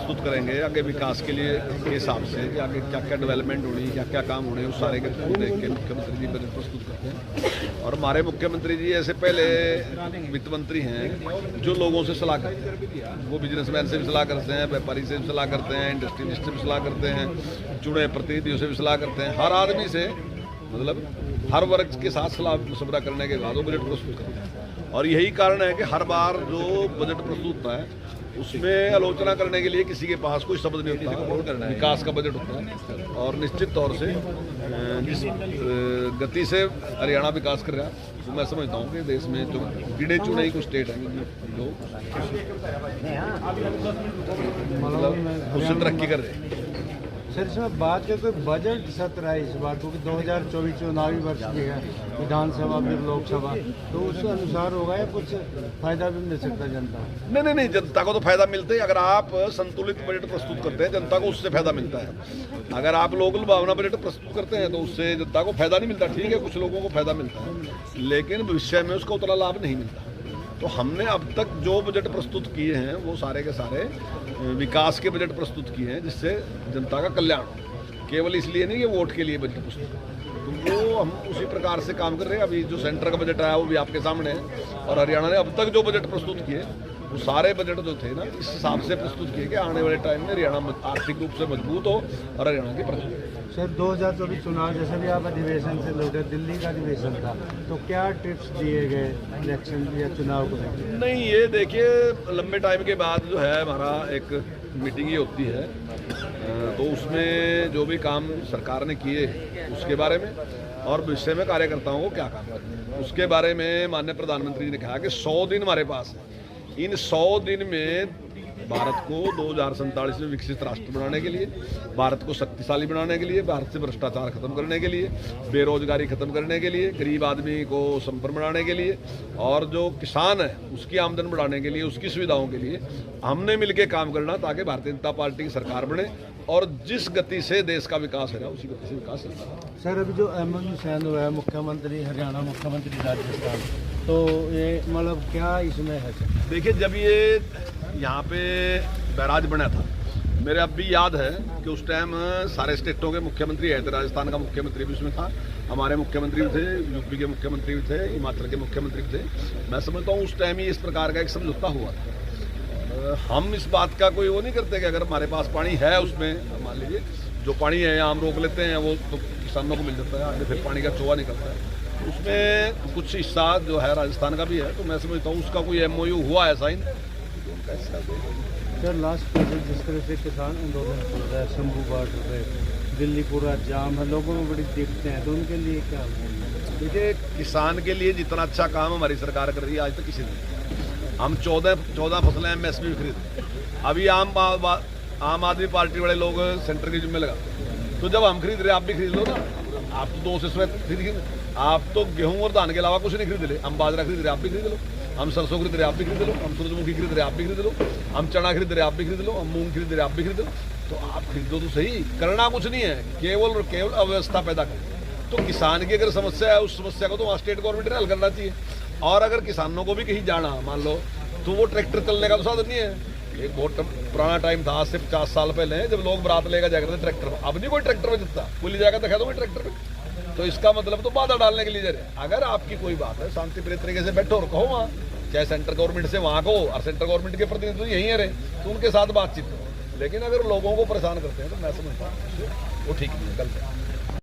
प्रस्तुत करेंगे आगे विकास के लिए के हिसाब से कि आगे क्या क्या डेवलपमेंट होनी, क्या क्या काम होने, उस सारे के देख के मुख्यमंत्री जी बजट प्रस्तुत करते हैं। और हमारे मुख्यमंत्री जी ऐसे पहले वित्त मंत्री हैं जो लोगों से सलाह करते हैं। वो बिजनेसमैन से भी सलाह करते हैं, व्यापारी से भी सलाह करते हैं, इंडस्ट्रियलिस्ट से भी सलाह करते हैं, चुने प्रतिनिधियों से भी सलाह करते हैं। हर आदमी से मतलब हर वर्ग के साथ सलाह मशवरा करने के बाद वो बजट प्रस्तुत करते हैं। और यही कारण है कि हर बार जो बजट प्रस्तुत होता है उसमें आलोचना करने के लिए किसी के पास कोई शब्द नहीं होता। विकास का बजट होता है और निश्चित तौर से जिस गति से हरियाणा विकास कर रहा है तो मैं समझता हूँ कि देश में जो गिने चुने ही कुछ स्टेट हैं जो मतलब उससे तरक्की कर रहे हैं। सर इसमें बात है कोई बजट सत्र है इस बार, क्योंकि 2024 चुनावी वर्ष भी है, विधानसभा फिर लोकसभा, तो उस अनुसार होगा या कुछ फायदा भी मिल सकता है जनता को? नहीं, जनता को तो फायदा मिलता है। अगर आप संतुलित बजट प्रस्तुत करते हैं जनता को उससे फायदा मिलता है। अगर आप लोक लुभावना बजट प्रस्तुत करते हैं तो उससे जनता को फायदा नहीं मिलता। ठीक है, कुछ लोगों को फायदा मिलता है लेकिन भविष्य में उसका उतना लाभ नहीं मिलता। तो हमने अब तक जो बजट प्रस्तुत किए हैं वो सारे के सारे विकास के बजट प्रस्तुत किए हैं जिससे जनता का कल्याण हो। केवल इसलिए नहीं कि वोट के लिए बजट प्रस्तुत, तो वो हम उसी प्रकार से काम कर रहे हैं। अभी जो सेंटर का बजट आया वो भी आपके सामने है और हरियाणा ने अब तक जो बजट प्रस्तुत किए वो सारे बजट जो थे ना इस हिसाब से प्रस्तुत किए कि आने वाले टाइम में हरियाणा आर्थिक रूप से मजबूत हो और हरियाणा की प्रगति। सर 2024 चुनाव जैसे भी आप अधिवेशन से लौटे, दिल्ली का अधिवेशन था, तो क्या टिप्स दिए गए इलेक्शन या चुनाव को? नहीं, ये देखिए लंबे टाइम के बाद जो है हमारा एक मीटिंग ही होती है तो उसमें जो भी काम सरकार ने किए उसके बारे में और भविष्य में कार्यकर्ताओं को क्या काम करना उसके बारे में माननीय प्रधानमंत्री जी ने कहा कि 100 दिन हमारे पास है। इन 100 दिन में भारत को 2047 में विकसित राष्ट्र बनाने के लिए, भारत को शक्तिशाली बनाने के लिए, भारत से भ्रष्टाचार खत्म करने के लिए, बेरोजगारी खत्म करने के लिए, गरीब आदमी को संपन्न बनाने के लिए और जो किसान है उसकी आमदन बढ़ाने के लिए, उसकी सुविधाओं के लिए हमने मिलकर काम करना ताकि भारतीय जनता पार्टी की सरकार बने और जिस गति से देश का विकास है उसी गति से विकास है। सर अभी जो MOU साइन हुआ है मुख्यमंत्री हरियाणा, मुख्यमंत्री राजस्थान, तो ये मतलब क्या इसमें है? देखिए जब ये यहाँ पे बैराज बना था मेरे अब भी याद है कि उस टाइम सारे स्टेटों के मुख्यमंत्री आए थे। राजस्थान का मुख्यमंत्री भी उसमें था, हमारे मुख्यमंत्री भी थे, यूपी के मुख्यमंत्री भी थे, हिमाचल के मुख्यमंत्री भी थे। मैं समझता हूँ उस टाइम ही इस प्रकार का एक समझौता हुआ था। हम इस बात का कोई वो नहीं करते कि अगर हमारे पास पानी है उसमें मान लीजिए जो पानी है हम रोक लेते हैं वो तो किसानों को मिल जाता है, आगे फिर पानी का चोआ निकलता है। उसमें कुछ हिस्सा जो है राजस्थान का भी है तो मैं समझता हूँ उसका कोई MOU हुआ है साइन। सर लास्ट प्रोजेक्ट जिस तरह से किसान आंदोलन चल रहा है, शंभू बॉर्डर पे दिल्ली पूरा जाम है, लोगों में बड़ी दिक्कतें हैं, तो उनके लिए क्या? देखिए किसान के लिए जितना अच्छा काम हमारी सरकार कर रही है आज तक किसी ने। हम 14 फसलें MSP में खरीद, अभी आम आदमी पार्टी वाले लोग सेंटर के जिम्मे लगा, तो जब हम खरीद रहे आप भी खरीद लो ना। आप तो 2 से खरीद, आप तो गेहूं और धान के अलावा कुछ नहीं खरीद ले। हम बाजरा खरीद रहे आप भी खरीद लो, हम सरसों खरीद रहे आप भी खरीद लो, हम सूरजमुखी खरीद रहे आप भी खरीद लो, हम चना खरीद रहे आप भी खरीद लो, हम मूंग खरीद रहे आप भी खरीद लो। तो आप खरीदो तो सही, करना कुछ नहीं है, केवल और केवल अव्यवस्था पैदा करें। तो किसान की अगर समस्या है उस समस्या को तो वहाँ स्टेट गवर्नमेंट ने हल करना चाहिए। और अगर किसानों को भी कहीं जाना मान लो तो वो ट्रैक्टर चलने का तो साधन नहीं है। एक बहुत पुराना टाइम था, आज से 50 साल पहले, जब लोग बारात लेकर जाया करते ट्रैक्टर में। अब नहीं कोई ट्रैक्टर में जितना कोई ले जाकर दिखा दो ट्रैक्टर में, तो इसका मतलब तो बाधा डालने के लिए जा रहे। अगर आपकी कोई बात है शांति प्रिय तरीके से बैठो और कहो वहाँ, चाहे सेंट्रल गवर्नमेंट से वहाँ कहो और सेंट्रल गवर्नमेंट के प्रतिनिधि तो यहीं है रहे तो उनके साथ बातचीत करो। लेकिन अगर लोगों को परेशान करते हैं तो मैं समझता हूँ वो ठीक नहीं है, गलत है।